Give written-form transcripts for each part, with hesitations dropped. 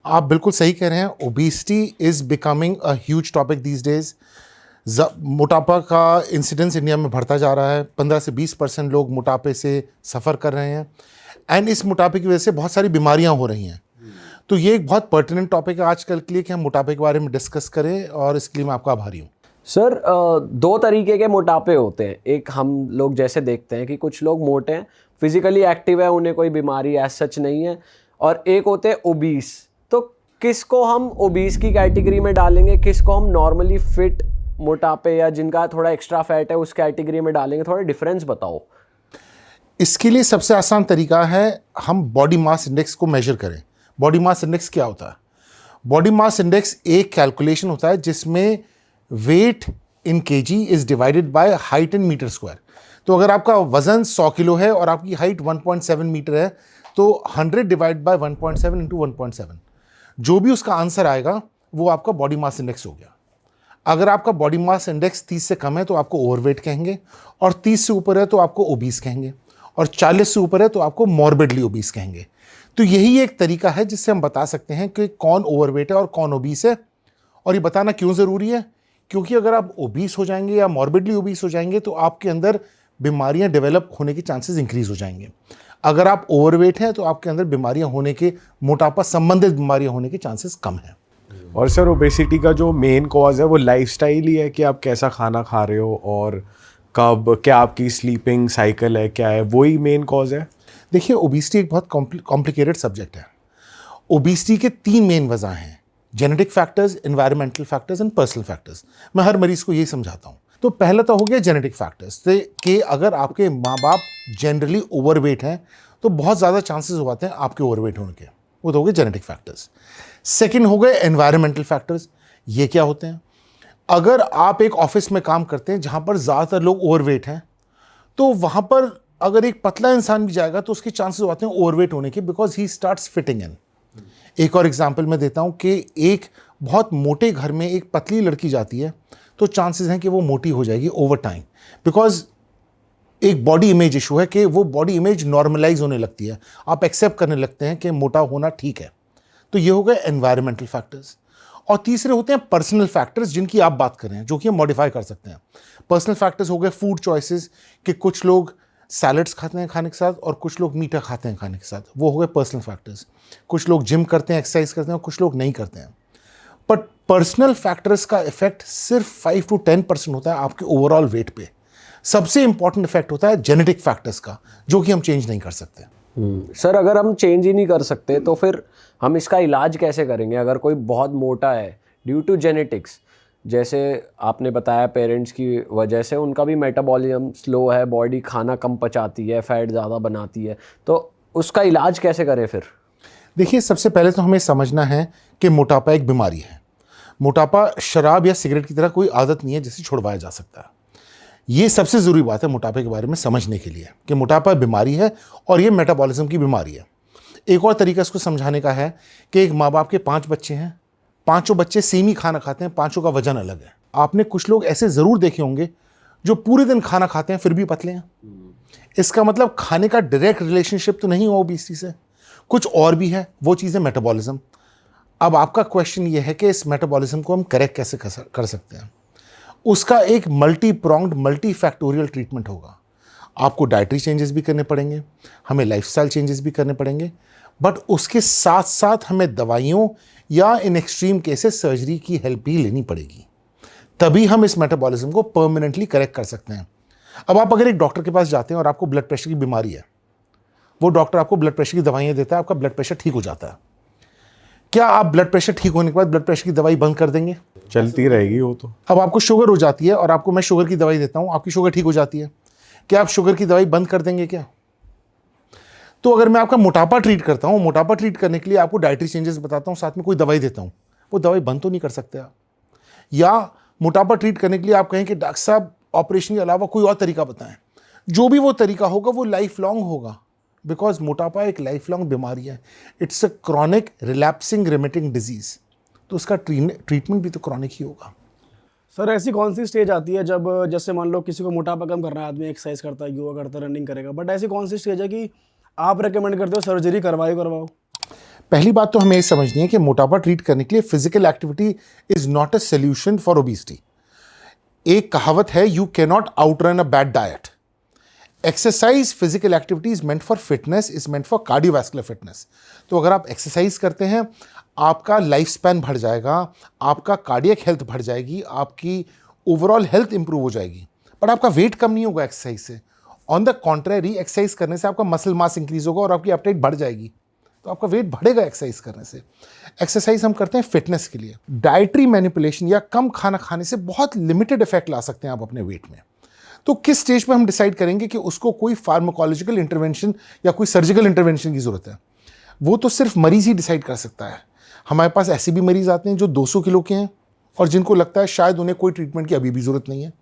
आप बिल्कुल सही कह रहे हैं। Obesity is becoming a huge topic these days. मोटापा का इंसिडेंस इंडिया में बढ़ता जा रहा है। 15 से 20% लोग मोटापे से सफ़र कर रहे हैं एंड इस मोटापे की वजह से बहुत सारी बीमारियां हो रही हैं। तो ये एक बहुत पर्टिनेंट टॉपिक है आजकल के लिए कि हम मोटापे के बारे में डिस्कस करें, और इसके लिए मैं आपका आभारी हूँ। सर, दो तरीके के मोटापे होते हैं। एक हम लोग जैसे देखते हैं कि कुछ लोग मोटे हैं, फिजिकली एक्टिव है, उन्हें कोई बीमारी एज सच नहीं है, और एक होते हैं ओबीस। तो किसको हम ओबीस की कैटेगरी में डालेंगे, किसको हम नॉर्मली फिट मोटापे या जिनका थोड़ा एक्स्ट्रा फैट है उस कैटेगरी में डालेंगे? थोड़ा डिफरेंस बताओ। इसके लिए सबसे आसान तरीका है हम बॉडी मास इंडेक्स को मेजर करें। बॉडी मास इंडेक्स क्या होता है? बॉडी मास इंडेक्स एक कैलकुलेशन होता है जिसमें weight in kg is divided by height in metre square. तो अगर आपका वजन 100 किलो है और आपकी हाइट 1.7 मीटर है तो 100 डिवाइड बाय 1.7 इंटू 1.7, जो भी उसका आंसर आएगा वो आपका बॉडी मास इंडेक्स हो गया। अगर आपका बॉडी मास इंडेक्स 30 से कम है तो आपको ओवरवेट कहेंगे, और 30 से ऊपर है तो आपको ओबीस कहेंगे, और 40 से ऊपर है तो आपको मॉर्बिडली ओबीस कहेंगे। तो यही एक तरीका है जिससे हम बता सकते हैं कि कौन ओवरवेट है और कौन ओबीस है। और ये बताना क्यों ज़रूरी है? क्योंकि अगर आप ओबीस हो जाएंगे या मॉर्बिडली ओबीस हो जाएंगे तो आपके अंदर बीमारियां डेवलप होने के चांसेस इंक्रीज हो जाएंगे। अगर आप ओवरवेट हैं तो आपके अंदर बीमारियां होने के, मोटापा संबंधित बीमारियां होने के चांसेस कम हैं। और सर, ओबेसिटी का जो मेन कॉज है वो लाइफस्टाइल ही है कि आप कैसा खाना खा रहे हो और कब, क्या आपकी स्लीपिंग साइकिल है, क्या है, वही मेन कॉज है? देखिए, ओबेसिटी एक बहुत कॉम्प्लिकेटेड सब्जेक्ट है। ओबेसिटी के 3 मेन वजह हैं: genetic factors, environmental factors and personal factors. मैं हर मरीज को यही समझाता हूँ। तो पहला तो हो गया जेनेटिक फैक्टर्स, कि अगर आपके माँ बाप जनरली ओवरवेट हैं तो बहुत ज़्यादा चांसेस हो जाते हैं आपके ओवरवेट होने के। वो तो हो गए जेनेटिक फैक्टर्स। सेकेंड हो गए एनवायरमेंटल फैक्टर्स। ये क्या होते हैं? अगर आप एक ऑफिस में काम करते हैं जहाँ पर ज़्यादातर लोग ओवरवेट हैं, तो वहाँ पर अगर एक पतला इंसान भी जाएगा तो उसके चांसेस होते हैं ओवरवेट होने के, because he starts fitting in. एक और एग्जांपल मैं देता हूँ कि एक बहुत मोटे घर में एक पतली लड़की जाती है तो चांसेस हैं कि वो मोटी हो जाएगी ओवर टाइम, बिकॉज एक बॉडी इमेज इशू है कि वो बॉडी इमेज नॉर्मलाइज होने लगती है, आप एक्सेप्ट करने लगते हैं कि मोटा होना ठीक है। तो ये हो गए एनवायरमेंटल फैक्टर्स। और तीसरे होते हैं पर्सनल फैक्टर्स, जिनकी आप बात कर रहे हैं, जो कि हम मॉडिफाई कर सकते हैं। पर्सनल फैक्टर्स हो गए फूड चॉइसेस, कि कुछ लोग सैलड्स खाते हैं खाने के साथ और कुछ लोग मीठा खाते हैं खाने के साथ, वो हो गए पर्सनल फैक्टर्स। कुछ लोग जिम करते हैं, एक्सरसाइज करते हैं, और कुछ लोग नहीं करते हैं। बट पर्सनल फैक्टर्स का इफेक्ट सिर्फ 5 to 10% होता है आपके ओवरऑल वेट पे। सबसे इंपॉर्टेंट इफेक्ट होता है जेनेटिक फैक्टर्स का, जो कि हम चेंज नहीं कर सकते। सर, अगर हम चेंज ही नहीं कर सकते तो फिर हम इसका इलाज कैसे करेंगे? अगर कोई बहुत मोटा है ड्यू टू जेनेटिक्स, जैसे आपने बताया पेरेंट्स की वजह से उनका भी मेटाबॉलिज्म स्लो है, बॉडी खाना कम पचाती है, फैट ज़्यादा बनाती है, तो उसका इलाज कैसे करें फिर? देखिए, सबसे पहले तो हमें समझना है कि मोटापा एक बीमारी है। मोटापा शराब या सिगरेट की तरह कोई आदत नहीं है जिसे छुड़वाया जा सकता है। ये सबसे ज़रूरी बात है मोटापे के बारे में समझने के लिए, कि मोटापा बीमारी है और ये मेटाबॉलिज्म की बीमारी है। एक और तरीका इसको समझाने का है कि एक माँ बाप के 5 बच्चे हैं, पांचों बच्चे सेम ही खाना खाते हैं, पांचों का वजन अलग है। आपने कुछ लोग ऐसे ज़रूर देखे होंगे जो पूरे दिन खाना खाते हैं फिर भी पतले हैं। इसका मतलब खाने का डायरेक्ट रिलेशनशिप तो नहीं हुआ ओबेसिटी से, कुछ और भी है, वो चीज़ है मेटाबॉलिज्म। अब आपका क्वेश्चन ये है कि इस मेटाबॉलिज्म को हम करेक्ट कैसे कर सकते हैं। उसका एक multi pronged, multi factorial treatment होगा। आपको डाइटरी चेंजेस भी करने पड़ेंगे, हमें लाइफस्टाइल चेंजेस भी करने पड़ेंगे, बट उसके साथ साथ हमें दवाइयों या इन एक्सट्रीम केसेस सर्जरी की हेल्प भी लेनी पड़ेगी। तभी हम इस मेटाबॉलिज्म को परमानेंटली करेक्ट कर सकते हैं। अब आप अगर एक डॉक्टर के पास जाते हैं और आपको ब्लड प्रेशर की बीमारी है, वो डॉक्टर आपको ब्लड प्रेशर की दवाइयाँ देता है, आपका ब्लड प्रेशर ठीक हो जाता है। क्या आप ब्लड प्रेशर ठीक होने के बाद ब्लड प्रेशर की दवाई बंद कर देंगे? चलती रहेगी वो तो। अब आपको शुगर हो जाती है और आपको मैं शुगर की दवाई देता हूँ, आपकी शुगर ठीक हो जाती है, क्या आप शुगर की दवाई बंद कर देंगे क्या? तो अगर मैं आपका मोटापा ट्रीट करता हूँ, मोटापा ट्रीट करने के लिए आपको डाइटरी चेंजेस बताता हूँ, साथ में कोई दवाई देता हूँ, वो दवाई बंद तो नहीं कर सकते आप। या मोटापा ट्रीट करने के लिए आप कहें कि डॉक्टर साहब ऑपरेशन के अलावा कोई और तरीका बताएं, जो भी वो तरीका होगा वो लाइफ लॉन्ग होगा, बिकॉज मोटापा एक लाइफ लॉन्ग बीमारी है। It's a chronic relapsing remitting disease, तो उसका ट्रीटमेंट भी तो क्रॉनिक ही होगा। सर, ऐसी कौन सी स्टेज आती है जब, जैसे मान लो किसी को मोटापा कम करना है, आदमी एक्सरसाइज करता है, योगा करता है, रनिंग करेगा, बट ऐसी कौन सी स्टेज है कि आप रेकमेंड करते हो सर्जरी करवाओ? पहली बात तो हमें ये समझनी है कि मोटापा ट्रीट करने के लिए physical activity is not a solution for obesity. एक कहावत है, you can not outrun a bad diet. Exercise, physical activity is meant for fitness, is meant for cardiovascular fitness. तो अगर आप एक्सरसाइज करते हैं, आपका लाइफ स्पैन बढ़ जाएगा, आपका कार्डियक हेल्थ बढ़ जाएगी, आपकी ओवरऑल हेल्थ इंप्रूव हो जाएगी, बट आपका वेट कम नहीं होगा एक्सरसाइज से। ऑन द कॉन्ट्रेरी, एक्सरसाइज करने से आपका मसल मास इंक्रीज होगा और आपकी एपेटाइट बढ़ जाएगी, तो आपका वेट बढ़ेगा एक्सरसाइज करने से। एक्सरसाइज हम करते हैं फिटनेस के लिए। डाइटरी मैनिपुलेशन या कम खाना खाने से बहुत लिमिटेड इफेक्ट ला सकते हैं आप अपने वेट में। तो किस स्टेज पे हम डिसाइड करेंगे कि उसको कोई फार्माकोलॉजिकल इंटरवेंशन या कोई सर्जिकल इंटरवेंशन की जरूरत है, वो तो सिर्फ मरीज ही डिसाइड कर सकता है। हमारे पास ऐसे भी मरीज आते हैं जो 200 किलो के हैं और जिनको लगता है शायद उन्हें कोई ट्रीटमेंट की अभी भी जरूरत नहीं है।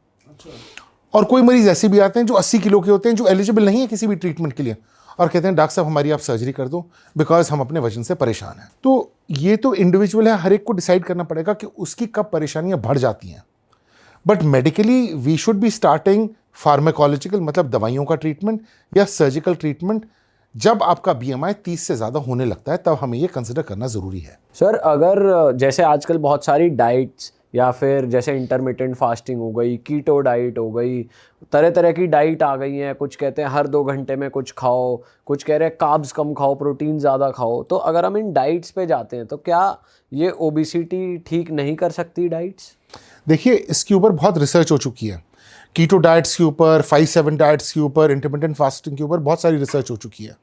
और कोई मरीज ऐसे भी आते हैं जो 80 किलो के होते हैं, जो एलिजिबल नहीं है किसी भी ट्रीटमेंट के लिए, और कहते हैं डॉक्टर साहब हमारी आप सर्जरी कर दो बिकॉज हम अपने वजन से परेशान हैं। तो ये तो इंडिविजुअल है, हर एक को डिसाइड करना पड़ेगा कि उसकी कब परेशानियां बढ़ जाती हैं। But medically we should be starting pharmacological, मतलब दवाइयों का ट्रीटमेंट या सर्जिकल ट्रीटमेंट जब आपका BMI 30 से ज़्यादा होने लगता है, तब हमें ये कंसिडर करना ज़रूरी है। सर अगर जैसे आजकल बहुत सारी डाइट्स या फिर जैसे इंटरमिटेंट फास्टिंग हो गई, कीटो डाइट हो गई, तरह तरह की डाइट आ गई हैं। कुछ कहते हैं हर 2 घंटे में कुछ खाओ, कुछ कह रहे हैं कार्ब्स कम खाओ, प्रोटीन ज़्यादा खाओ। तो अगर हम इन डाइट्स पे जाते हैं तो क्या ये ओबिसिटी ठीक नहीं कर सकती डाइट्स? देखिए, इसके ऊपर बहुत रिसर्च हो चुकी है। कीटो डाइट्स के ऊपर, 5-7 डाइट्स के ऊपर, इंटरमिटेंट फास्टिंग के ऊपर बहुत सारी रिसर्च हो चुकी है।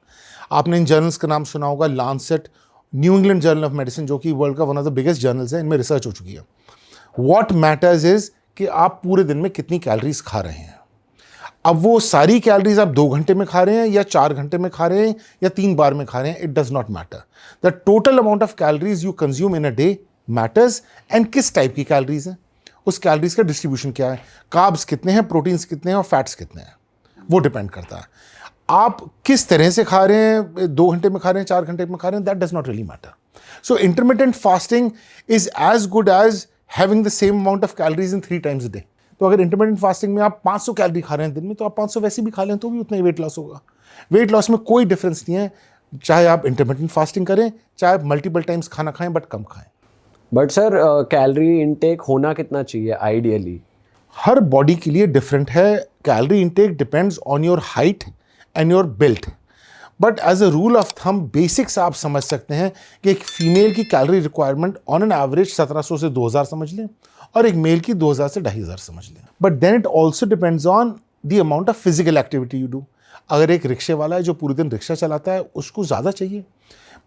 आपने इन जर्नल्स का नाम सुना होगा, Lancet, new England journal of medicine, जो कि वर्ल्ड का one of the biggest journals है, इनमें रिसर्च हो चुकी है। व्हाट मैटर्स इज कि आप पूरे दिन में कितनी कैलोरीज खा रहे हैं। अब वो सारी कैलोरीज आप 2 घंटे में खा रहे हैं या 4 घंटे में खा रहे हैं या 3 बार में खा रहे हैं, it does not matter. The total amount of calories you consume in a day matters, and किस टाइप की कैलोरीज है, उस कैलोरीज का डिस्ट्रीब्यूशन क्या है, कार्ब्स कितने हैं, प्रोटीन्स कितने हैं और फैट्स कितने हैं, वो डिपेंड करता है। आप किस तरह से खा रहे हैं, 2 घंटे में खा रहे हैं, 4 घंटे में खा रहे हैं, that does not really matter. So intermittent fasting is as good as having the same amount of calories in 3 times a day. तो अगर इंटरमिटेंट फास्टिंग में आप 500 कैलोरी खा रहे हैं दिन में, तो आप 500 वैसे भी खा लें तो भी उतना ही वेट लॉस होगा। वेट लॉस में कोई डिफरेंस नहीं है, चाहे आप इंटरमिटेंट फास्टिंग करें, चाहे आप मल्टीपल टाइम्स खाना खाएं, बट कम खाएं। बट सर कैलोरी इनटेक होना कितना चाहिए आइडियली? हर बॉडी के लिए डिफरेंट है। Calorie intake depends on your height and your built, but as a rule of thumb basics आप समझ सकते हैं कि एक फीमेल की calorie requirement on an average 1700 से 2000 समझ लें, और एक मेल की 2000 से 2500 समझ लें। But then it also depends on the amount of physical activity you do. अगर एक रिक्शे वाला है जो पूरे दिन रिक्शा चलाता है, उसको ज़्यादा चाहिए,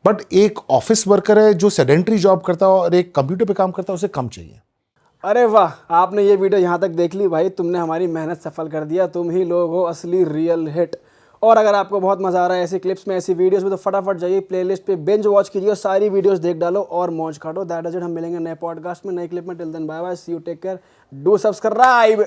बट एक ऑफिस वर्कर है जो सेडेंटरी जॉब करता है और एक कंप्यूटर पे काम करता है, उसे कम चाहिए। अरे वाह, आपने ये वीडियो यहाँ तक देख ली भाई, तुमने हमारी मेहनत सफल कर दिया। तुम ही लोग हो असली रियल हिट। और अगर आपको बहुत मज़ा आ रहा है ऐसी क्लिप्स में, ऐसी वीडियोस में, तो फटाफट जाइए प्लेलिस्ट पे, बिंज वॉच कीजिए, सारी वीडियोस देख डालो और मौज काटो। That is it. हम मिलेंगे नए पॉडकास्ट में, नए क्लिप में। Till then bye bye, see you, take care, do subscribe.